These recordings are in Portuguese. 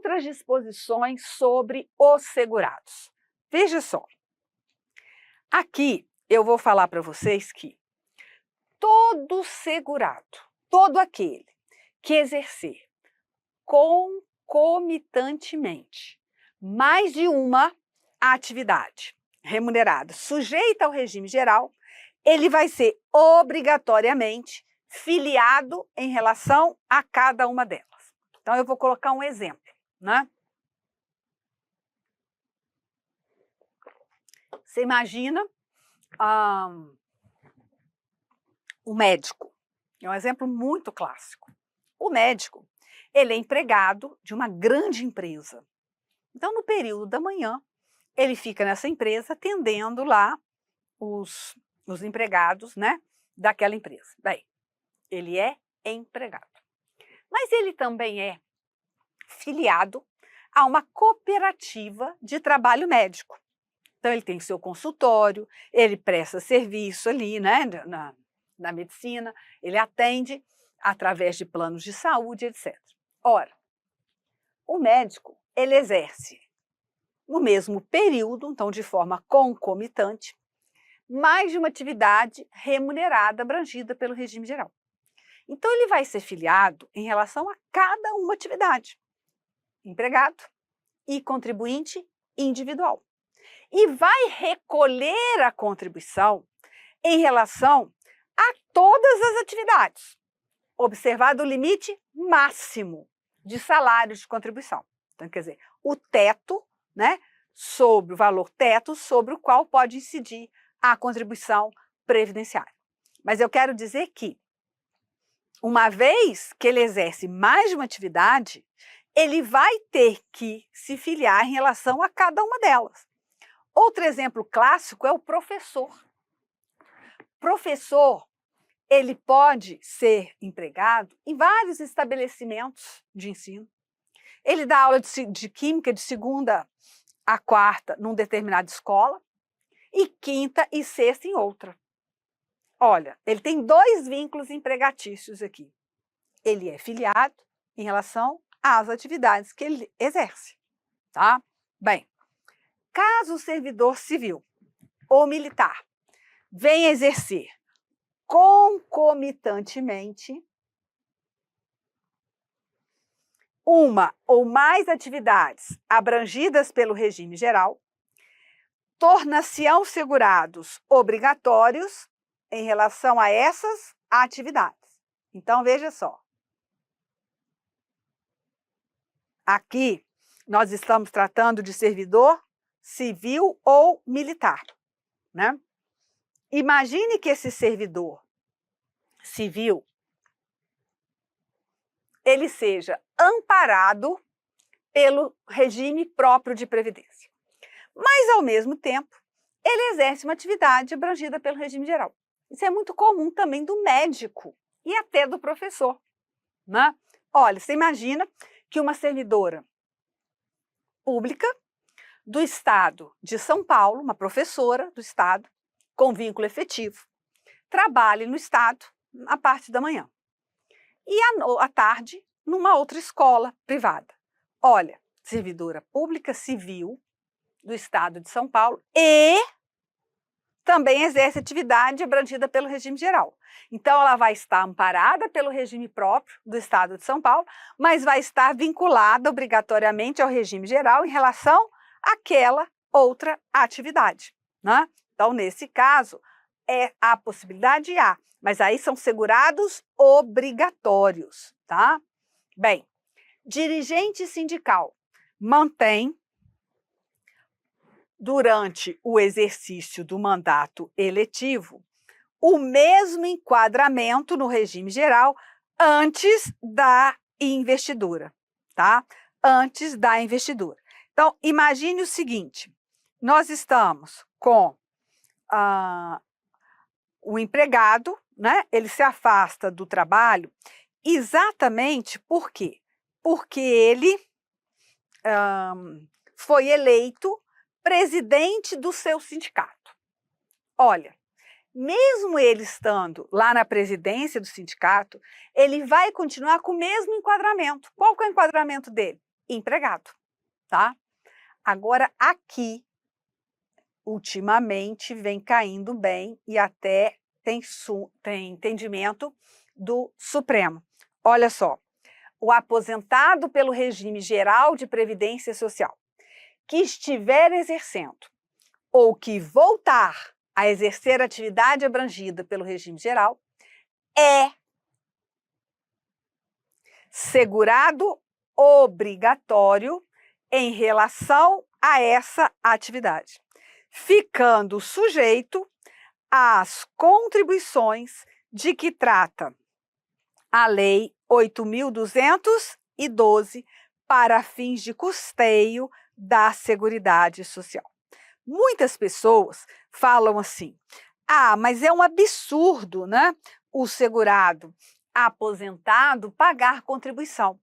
outras disposições sobre os segurados. Veja só, aqui eu vou falar para vocês que todo segurado, todo aquele que exercer concomitantemente mais de uma atividade remunerada sujeita ao regime geral, ele vai ser obrigatoriamente filiado em relação a cada uma delas. Então, eu vou colocar um exemplo, né? Você imagina o médico. É um exemplo muito clássico. O médico, ele é empregado de uma grande empresa. Então, no período da manhã, ele fica nessa empresa atendendo lá os empregados, né, daquela empresa. Bem, ele é empregado. Mas ele também é filiado a uma cooperativa de trabalho médico. Então, ele tem seu consultório, ele presta serviço ali, né, na medicina, ele atende através de planos de saúde, etc. Ora, o médico, ele exerce no mesmo período, então de forma concomitante, mais de uma atividade remunerada abrangida pelo regime geral. Então, ele vai ser filiado em relação a cada uma atividade, empregado e contribuinte individual. E vai recolher a contribuição em relação a todas as atividades, observado o limite máximo de salários de contribuição. Então, quer dizer, o teto, né, sobre o valor teto sobre o qual pode incidir a contribuição previdenciária. Mas eu quero dizer que, uma vez que ele exerce mais de uma atividade, ele vai ter que se filiar em relação a cada uma delas. Outro exemplo clássico é o professor. Professor, ele pode ser empregado em vários estabelecimentos de ensino. Ele dá aula de química de segunda a quarta numa determinada escola e quinta e sexta em outra. Olha, ele tem dois vínculos empregatícios aqui. Ele é filiado em relação às atividades que ele exerce, tá? Bem, caso o servidor civil ou militar venha exercer concomitantemente uma ou mais atividades abrangidas pelo regime geral, tornar-se-ão segurados obrigatórios em relação a essas atividades. Então, veja só. Aqui, nós estamos tratando de servidor civil ou militar, né? Imagine que esse servidor civil, ele seja amparado pelo regime próprio de previdência. Mas, ao mesmo tempo, ele exerce uma atividade abrangida pelo regime geral. Isso é muito comum também do médico e até do professor, né? Olha, você imagina que uma servidora pública do Estado de São Paulo, uma professora do Estado, com vínculo efetivo, trabalhe no Estado na parte da manhã e à tarde numa outra escola privada. Olha, servidora pública civil do Estado de São Paulo e também exerce atividade abrangida pelo regime geral. Então, ela vai estar amparada pelo regime próprio do Estado de São Paulo, mas vai estar vinculada obrigatoriamente ao regime geral em relação àquela outra atividade, né? Então, nesse caso, a possibilidade há, mas aí são segurados obrigatórios, tá? Bem, dirigente sindical mantém, durante o exercício do mandato eletivo, o mesmo enquadramento no regime geral antes da investidura, tá? Antes da investidura. Então, imagine o seguinte, nós estamos com o empregado, né? Ele se afasta do trabalho exatamente por quê? Porque ele foi eleito presidente do seu sindicato. Olha, mesmo ele estando lá na presidência do sindicato, ele vai continuar com o mesmo enquadramento. Qual que é o enquadramento dele? empregado, tá? Agora aqui, ultimamente, vem caindo bem e até tem entendimento do Supremo. Olha só, o aposentado pelo regime geral de previdência social que estiver exercendo ou que voltar a exercer atividade abrangida pelo regime geral é segurado obrigatório em relação a essa atividade, ficando sujeito às contribuições de que trata a Lei 8.212 para fins de custeio da Seguridade Social. Muitas pessoas falam assim: ah, mas é um absurdo, né? O segurado aposentado pagar contribuição.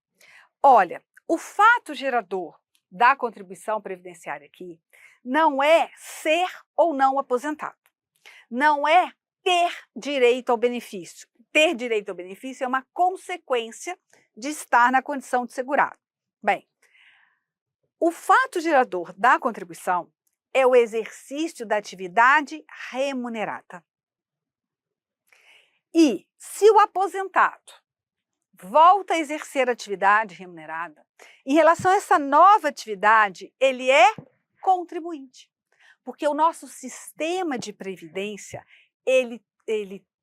Olha, o fato gerador da contribuição previdenciária aqui não é ser ou não aposentado, não é ter direito ao benefício. Ter direito ao benefício é uma consequência de estar na condição de segurado. Bem, o fato gerador da contribuição é o exercício da atividade remunerada. E se o aposentado volta a exercer atividade remunerada, em relação a essa nova atividade, ele é contribuinte. Porque o nosso sistema de previdência, ele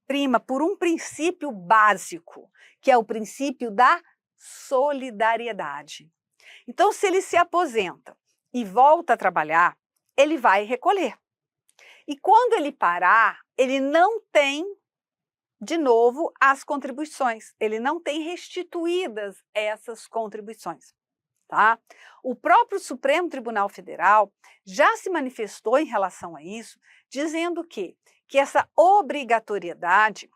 prima por um princípio básico, que é o princípio da solidariedade. Então, se ele se aposenta e volta a trabalhar, ele vai recolher. E quando ele parar, ele não tem, de novo, as contribuições. Ele não tem restituídas essas contribuições. Tá? O próprio Supremo Tribunal Federal já se manifestou em relação a isso, dizendo que essa obrigatoriedade,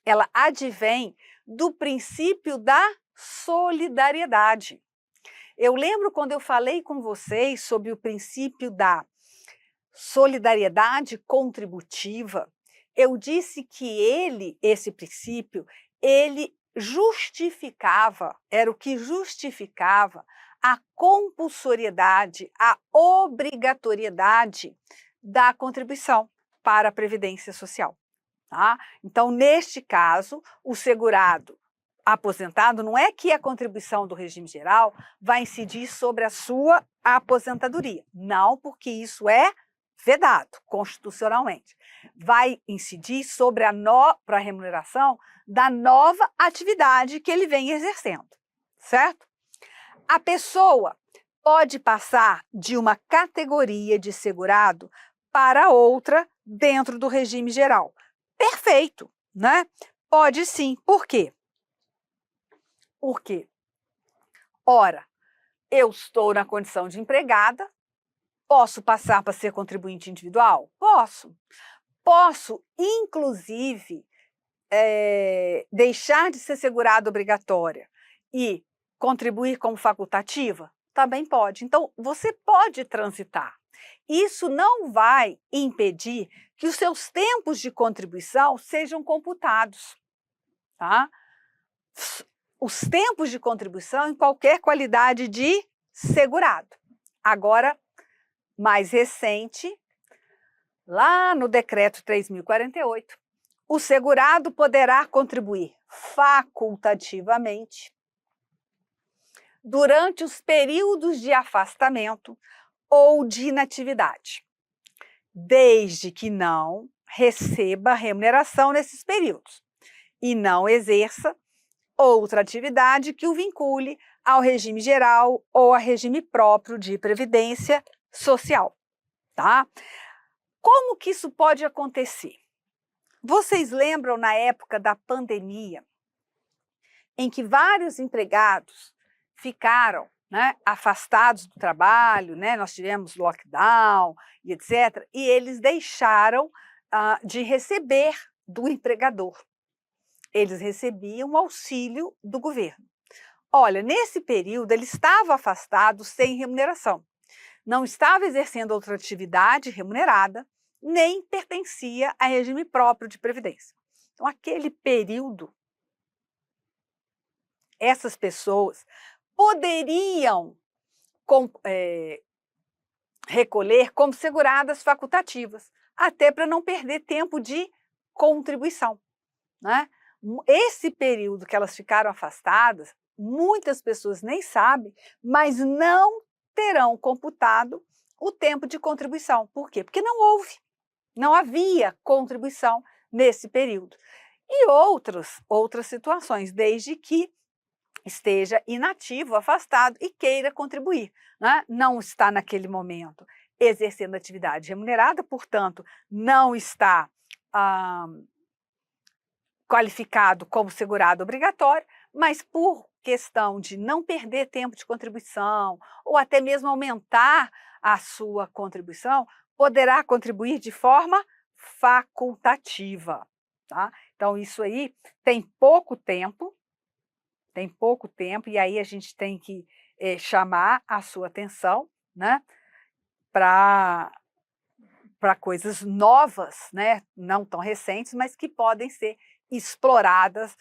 ela advém do princípio da solidariedade. Eu lembro quando eu falei com vocês sobre o princípio da solidariedade contributiva, eu disse que esse princípio, ele justificava, era o que justificava a compulsoriedade, a obrigatoriedade da contribuição para a Previdência Social. Tá? Então, neste caso, o segurado aposentado, não é que a contribuição do regime geral vai incidir sobre a sua aposentadoria. Não, porque isso é vedado constitucionalmente. Vai incidir sobre a remuneração da nova atividade que ele vem exercendo, certo? A pessoa pode passar de uma categoria de segurado para outra dentro do regime geral. Perfeito, né? Pode sim. Por quê? Porque, ora, eu estou na condição de empregada, posso passar para ser contribuinte individual? Posso. Posso, inclusive, deixar de ser segurada obrigatória e contribuir como facultativa? Também pode. Então, você pode transitar. Isso não vai impedir que os seus tempos de contribuição sejam computados, tá? Os tempos de contribuição em qualquer qualidade de segurado. Agora, mais recente, lá no Decreto 3.048, o segurado poderá contribuir facultativamente durante os períodos de afastamento ou de inatividade, desde que não receba remuneração nesses períodos e não exerça outra atividade que o vincule ao regime geral ou a regime próprio de previdência social, tá? Como que isso pode acontecer? Vocês lembram na época da pandemia, em que vários empregados ficaram, né, afastados do trabalho, né? Nós tivemos lockdown e etc., e eles deixaram de receber do empregador. Eles recebiam auxílio do governo. Olha, nesse período ele estava afastado sem remuneração, não estava exercendo outra atividade remunerada, nem pertencia a regime próprio de previdência. Então, aquele período, essas pessoas poderiam recolher como seguradas facultativas, até para não perder tempo de contribuição, né? Esse período que elas ficaram afastadas, muitas pessoas nem sabem, mas não terão computado o tempo de contribuição. Por quê? Porque não havia contribuição nesse período. E outras situações, desde que esteja inativo, afastado e queira contribuir, né? Não está naquele momento exercendo atividade remunerada, portanto, não está qualificado como segurado obrigatório, mas por questão de não perder tempo de contribuição ou até mesmo aumentar a sua contribuição, poderá contribuir de forma facultativa, tá? Então, isso aí tem pouco tempo, e aí a gente tem que chamar a sua atenção, né, para coisas novas, né, não tão recentes, mas que podem ser exploradas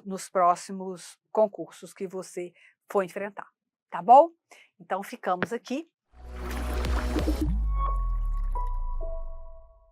nos próximos concursos que você for enfrentar, tá bom? Então ficamos aqui.